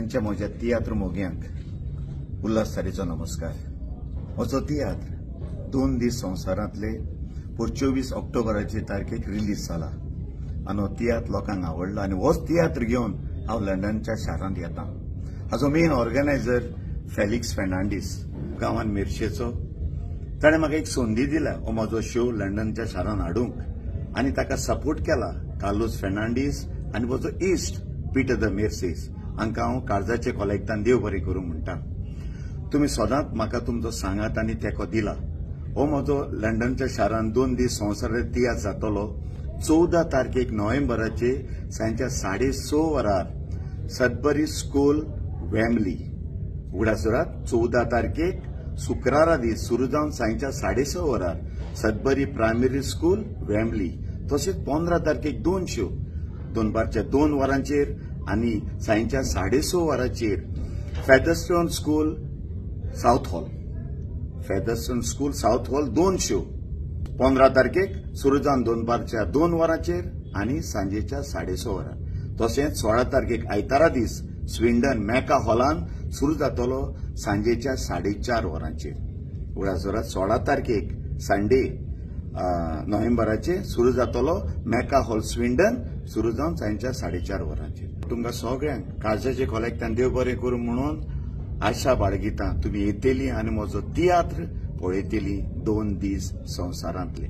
लंडनच्या म्हज्या तियात्र मोग्यांक उल्हासतारेचो नमस्कार. म्हजो तियात्र 2 दीस संवसारांतले 24 ऑक्टोबराचे तारखेक रिलीज जाला आनी हो तियात्र लोकांक आवडला आनी होच तियात्र घेवन हांव लंडनच्या शारांत येता. हाजो मेन ऑर्गनायझर फेलिक्स फेर्नांडीस गांवांत मेर्शेचो. ताणें म्हाका एक संदी दिला हो म्हजो शो लंडनच्या शारांत हाडूंक आनी ताका सपोर्ट केला कार्लोस फेर्नांडीस आनी म्हजो इश्ट पीटर द मेर्सेस हांकां हांव काळजाचे कॉलेक्टान देव बरें करूं म्हणटा. तुमी सदांच म्हाका तुमचो सांगात आनी तेंको दिला. हो म्हजो लंडनच्या शारांत 2 दीस संवसारांत तियात्र जातलो 14 तारखेक नोव्हेंबराचे सांजच्या 6:30 वरार सदबरी स्कूल वेम्बली उगडासुरात. 14 तारखेक शुक्रारा दीस सुरू जावन सांजच्या 6:30 वरार सदबरी प्रायमरी स्कूल वेम्बली. तशेंच 15 तारखेक 2 शो दनपारच्या 2 वरांचेर आनी सांजच्या 6:30 वरांचेर Featherstone school south hall. Featherstone school south hall 2 show 15 तारखेक सुरू जावन दनपारच्या 2 वरांचेर आनी सांजेच्या 6:30 वरार. तशेंच 16 तारखेक आयतारा दीस स्विंडन मॅका हॉलान सुरू जातलो सांजेच्या 4:30 वरांचेर. उगडासुरात 16 तारखेक संडे नोव्हेंबराचे सुरू जातलो मॅका हॉल स्विंडन सुरू जावन सांजच्या 4:30 वरांचेर. तुमकां सगळ्यांक काळजाचे कॉलेक्टान देव बरें करूं म्हणून आशा बाळगिता तुमी येतली आनी म्हजो तियात्र पळयतली 2 दीस संवसारांतले.